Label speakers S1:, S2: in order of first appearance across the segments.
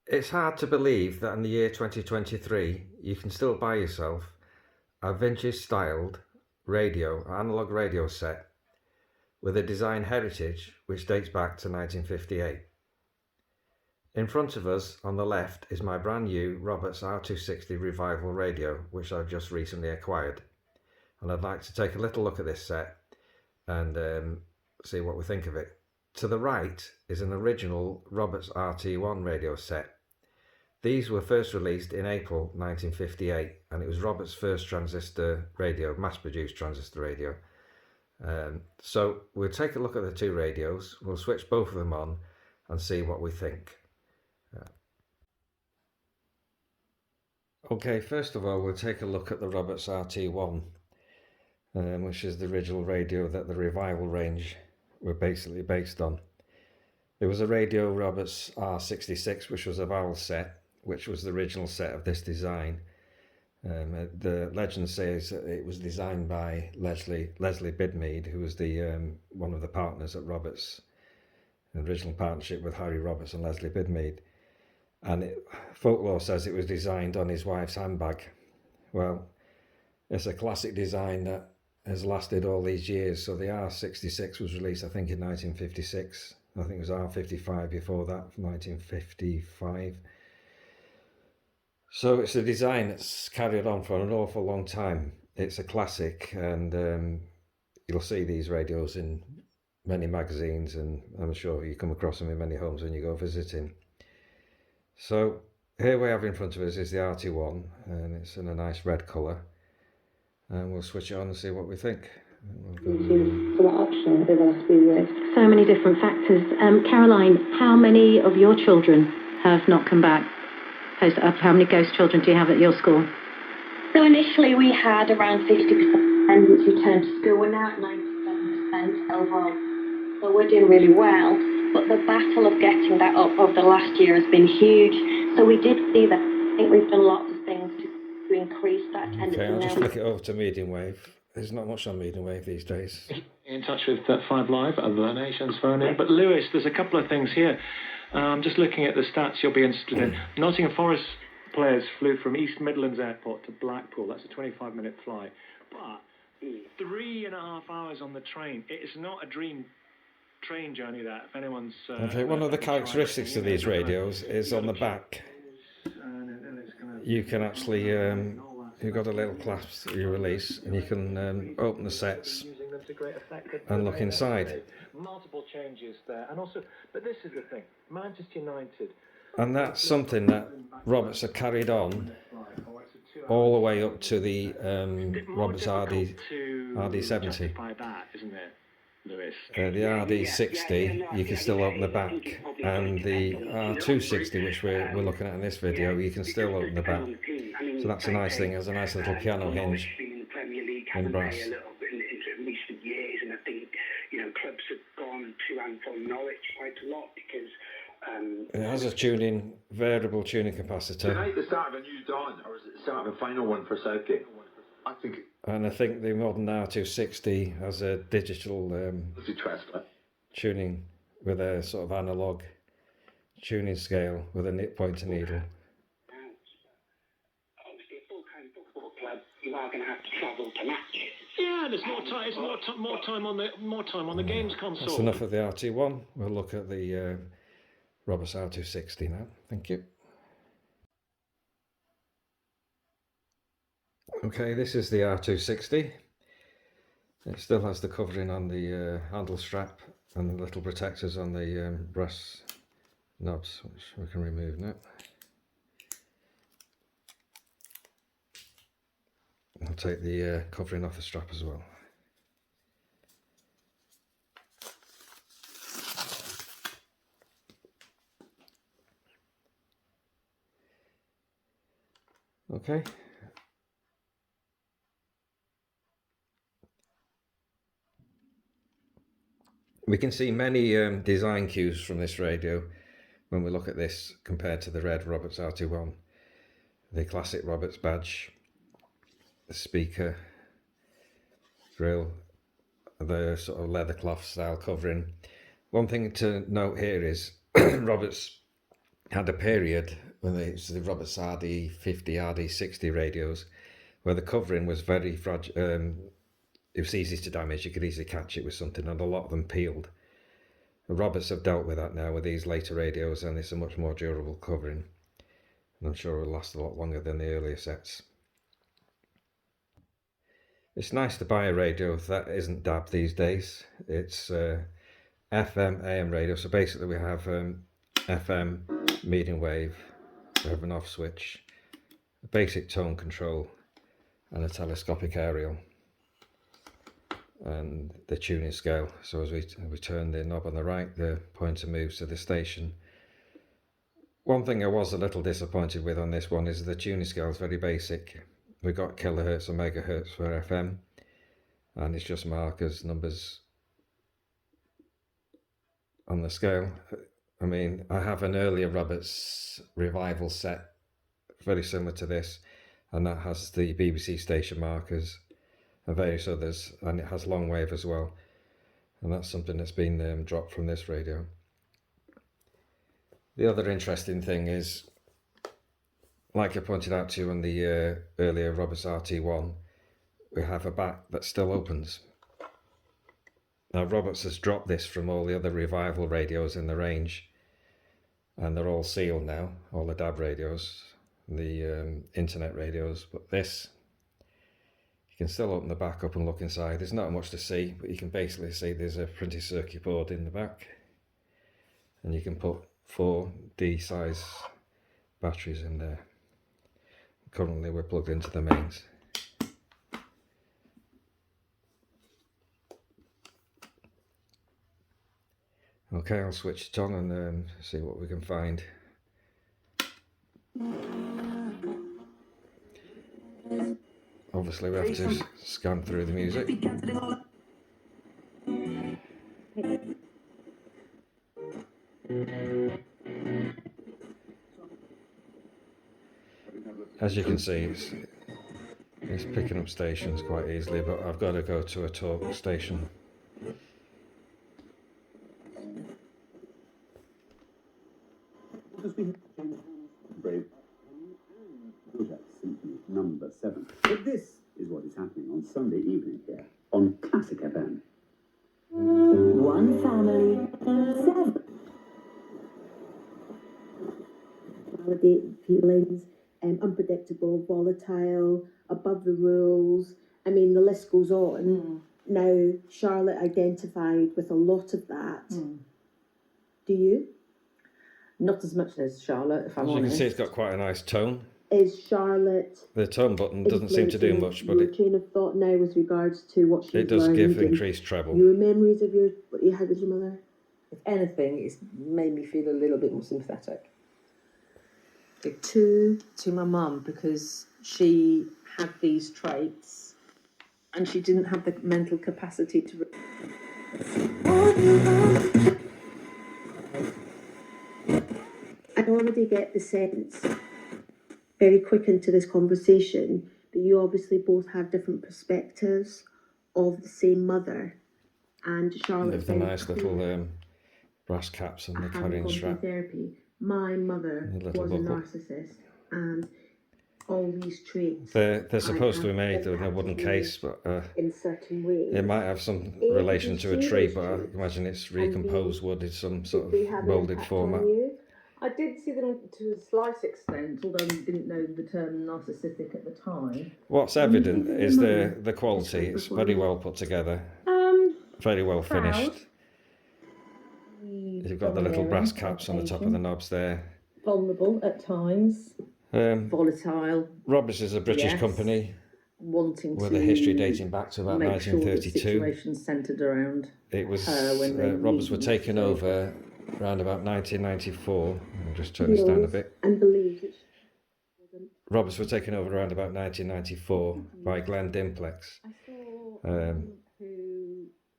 S1: It's hard to believe that in the year 2023 you can still buy yourself a vintage styled analog radio set with a design heritage which dates back to 1958. In front of us on the left is my brand new Roberts R260 Revival radio, which I've just recently acquired, and I'd like to take a little look at this set and see what we think of it. To the right is an original Roberts RT1 radio set. These were first released in April 1958, and it was Roberts' first transistor radio, mass-produced transistor radio. So we'll take a look at the two radios, we'll switch both of them on and see what we think. Okay, first of all we'll take a look at the Roberts RT1, which is the original radio that the Revival range were basically based on. There was a radio Roberts R260, which was a vowel set, which was the original set of this design. The legend says that it was designed by Leslie Bidmead, who was the one of the partners at Roberts, the original partnership with Harry Roberts and Leslie Bidmead. And folklore says it was designed on his wife's handbag. Well, it's a classic design that has lasted all these years. So the R66 was released, I think, in 1956. I think it was R55 before that, from 1955. So it's a design that's carried on for an awful long time. It's a classic, and you'll see these radios in many magazines, and I'm sure you come across them in many homes when you go visiting. So here we have in front of us is the RT1, and it's in a nice red colour, and we'll switch it on and see what we think.
S2: So many different factors. Caroline, how many of your children have not come back? How many ghost children do you have at your school?
S3: So initially we had around 50% which returned to school. We're now at 97% overall. So we're doing really well. But the battle of getting that up over the last year has been huge. So we did see that. I think we've done lots of things to increase that attendance.
S1: Okay, I'll just flick it over to medium wave. There's not much on medium wave these days.
S4: In touch with 5 Live, other donations phone in. But Lewis, there's a couple of things here. Just looking at the stats you'll be interested in. Nottingham Forest players flew from East Midlands Airport to Blackpool. That's a 25-minute flight. But 3.5 hours on the train. It's not a dream train journey, that, if anyone's...
S1: okay, one of the characteristics of these radios is on the back. You can actually... you've got a little clasp you release, and you can open the sets and look inside.
S4: Multiple changes there, and also, but this is the thing, Manchester United.
S1: And that's something that Roberts have carried on all the way up to the Roberts RD70. The RD60, you can still open the back, and the R260, which we're looking at in this video, you can still open the back. So that's a nice thing. There's a nice little piano hinge in brass.
S5: Clubs have gone to and from Norwich quite a lot because
S1: it has a variable tuning capacitor.
S6: Tonight the start of a new dawn, or is it the start of a final one for Southgate? I think
S1: the modern R260 has a digital tuning with a sort of analog tuning scale with a pointer needle.
S5: Obviously, a full-time football club, you are going to have to travel to matches.
S4: Yeah, there's more time. It's more time on the games console.
S1: That's enough of the RT1. We'll look at the Roberts R260 now. Thank you. Okay, this is the R260. It still has the covering on the handle strap and the little protectors on the brass knobs, which we can remove now. I'll take the covering off the strap as well. Okay. We can see many design cues from this radio when we look at this compared to the red Roberts RT1. The classic Roberts badge, the speaker, grill, the sort of leather cloth style covering. One thing to note here is Roberts had a period when it was the Roberts RD50, RD60 radios, where the covering was very fragile. It was easy to damage. You could easily catch it with something, and a lot of them peeled. The Roberts have dealt with that now with these later radios, and it's a much more durable covering. And I'm sure it will last a lot longer than the earlier sets. It's nice to buy a radio that isn't DAB these days. It's FM, AM radio. So basically we have FM, medium wave, we have an off switch, a basic tone control, and a telescopic aerial, and the tuning scale. So as we turn the knob on the right, the pointer moves to the station. One thing I was a little disappointed with on this one is the tuning scale is very basic. We got kilohertz and megahertz for FM, and it's just markers, numbers on the scale. I mean, I have an earlier Roberts Revival set, very similar to this, and that has the BBC station markers and various others, and it has long wave as well, and that's something that's been dropped from this radio. The other interesting thing is, like I pointed out to you on the earlier Roberts RT1, we have a back that still opens. Now Roberts has dropped this from all the other Revival radios in the range, and they're all sealed now, all the DAB radios, the internet radios, but this, you can still open the back up and look inside. There's not much to see, but you can basically see there's a printed circuit board in the back, and you can put 4 D-size batteries in there. Currently we're plugged into the mains. Okay, I'll switch it on and see what we can find. Obviously we have to scan through the music. As you can see, it's picking up stations quite easily, but I've got to go to a talk station.
S7: Number 7. But this is what is happening on Sunday evening here on Classic FM.
S8: One family, 7.
S9: Validate feelings, unpredictable, volatile, above the rules. I mean, the list goes on. Now, Charlotte identified with a lot of that. Do you?
S8: Not as much as Charlotte, if I'm
S1: As you
S8: honest.
S1: can see, it's got quite a nice tone.
S9: Is Charlotte...
S1: The tone button doesn't seem to do much, but
S9: your train of thought now with regards to what she's
S1: it does
S9: learned
S1: give
S9: and
S1: increased treble.
S9: your memories of what you had with your mother?
S8: If anything, it's made me feel a little bit more sympathetic
S9: To
S8: my mum, because she had these traits and she didn't have the mental capacity to...
S9: I already get the sense, very quick into this conversation, that you obviously both have different perspectives of the same mother. And Charlotte,
S1: With the nice little brass caps and the carrying strap.
S9: Therapy. My mother
S1: A
S9: was
S1: little
S9: a
S1: buckle.
S9: narcissist, and all these traits.
S1: They're supposed to be
S9: I
S1: made
S9: have
S1: in a wooden
S9: impacted me
S1: case, but
S9: in certain ways.
S1: it might have some
S9: If
S1: relation
S9: you
S1: to a
S9: see
S1: tree,
S9: those
S1: but I
S9: traits
S1: imagine it's
S9: and
S1: recomposed wood in some sort
S9: Did they have
S1: of
S9: an
S1: moulded
S9: impact
S1: format.
S9: on you?
S10: I did see them to a slight extent, although I didn't know the term narcissistic at the time.
S1: What's evident is the quality. It's very well put together, very well
S10: Proud.
S1: finished. You've got the little brass caps on the top of the knobs there.
S10: Vulnerable at times.
S8: Volatile.
S1: Roberts is a British
S8: Yes.
S1: company
S8: Wanting
S1: with
S8: to
S1: a history dating back to about
S8: make sure that
S1: 1932.
S8: situations centred around
S1: It was
S8: her when they
S1: Roberts were
S8: leave,
S1: taken
S8: so-
S1: over around about 1994. I'll just turn this down a bit.
S9: And believed that
S1: Roberts were taken over around about 1994 by Glenn Dimplex.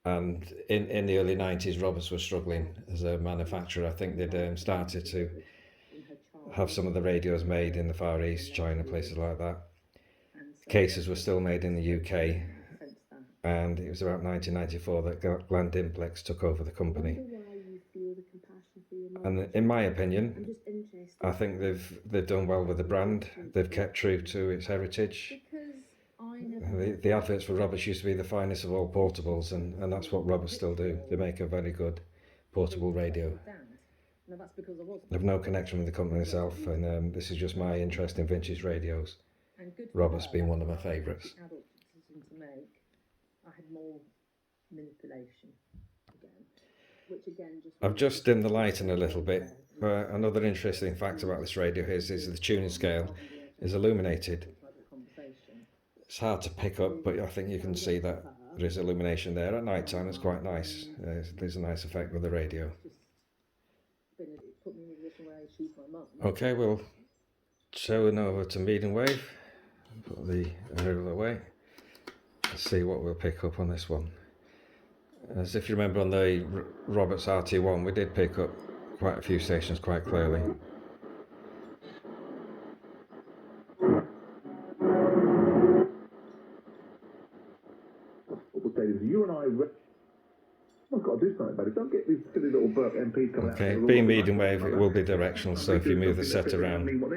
S1: And in the early 90s, Roberts was struggling as a manufacturer. I think they'd started to have some of the radios made in the Far East, China, places like that. Cases were still made in the UK, and it was about 1994 that Glenn Dimplex took over the company. And in my opinion,
S9: I'm just interested.
S1: I think they've done well with the brand. They've kept true to its heritage.
S8: Because I never.
S1: The adverts for Roberts used to be the finest of all portables, and that's what Roberts still do. They make a very good portable radio.
S8: No, that's because I wasn't.
S1: I've no connection with the company itself, and this is just my interest in vintage radios.
S8: And good for
S1: Roberts
S8: her,
S1: being one
S8: that's
S1: of my favourites.
S8: an adult decision to make. I had more manipulation again, which again just.
S1: I've just dimmed the lighting a little bit. Another interesting fact about this radio is the tuning scale is illuminated. It's hard to pick up, but I think you can see that there is illumination there. At night time it's quite nice. There's a nice effect with the radio. Okay, we'll turn over to medium wave. Put the aerial away. Let's see what we'll pick up on this one. As if you remember on the Roberts RT1, we did pick up quite a few stations quite clearly.
S6: You and I. I've got to do something about it. Don't get these silly little burp MPs coming out.
S1: Okay, being medium wave, it will be directional, so if you move the set around, you'll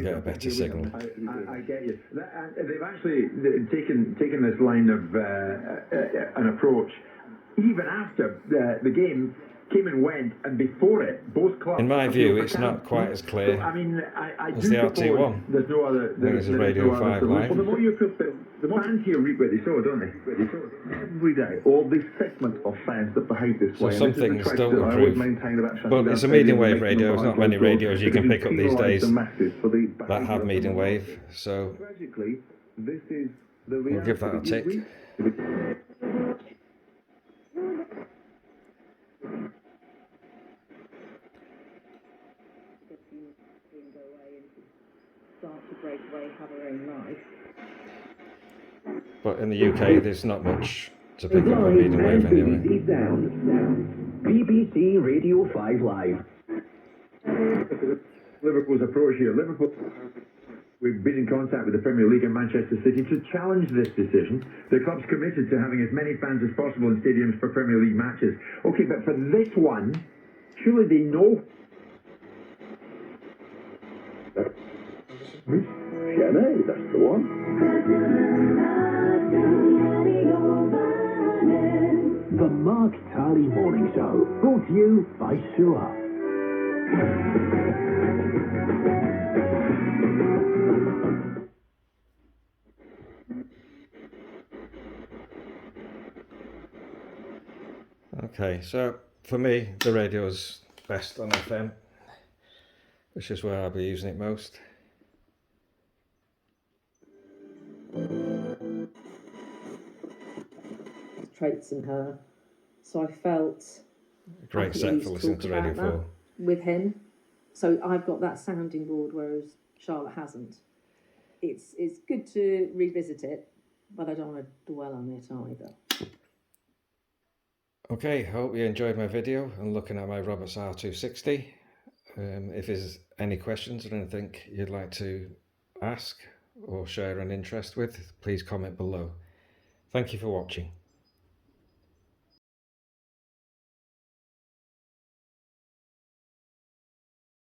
S1: get a better signal.
S6: I get you. They've actually taken this line of an approach even after the game came and went, and before it, both clubs.
S1: In my view, it's not quite as clear as the RT1.
S6: There's no other.
S1: There's a Radio 5 Live.
S6: Well, the more you put the fans here reap where they sow, don't they? Every day, all this segment of fans that behave this way.
S1: So some things don't improve. But it's a medium wave radio. There's not many radios you can pick up these days that have medium wave. So we'll give that a tick. But in the UK, there's not much to pick up on medium wave anyway.
S11: BBC Radio 5 Live.
S6: Liverpool's approach here. Liverpool, we've been in contact with the Premier League and Manchester City to challenge this decision. The club's committed to having as many fans as possible in stadiums for Premier League matches. Okay, but for this one, surely they know.
S11: Jenny, that's the one. The Mark Tarley Morning Show, brought to you by Sure.
S1: Okay, so for me, the radio's best on FM, which is where I'll be using it most.
S8: Traits in her, so I felt
S1: a great set for listening to Radio 4
S8: with him. So I've got that sounding board, whereas Charlotte hasn't. It's good to revisit it, but I don't want to dwell on it either.
S1: Okay, hope you enjoyed my video and looking at my Roberts R260. If there's any questions or anything you'd like to ask or share an interest with, please comment below. Thank you for watching.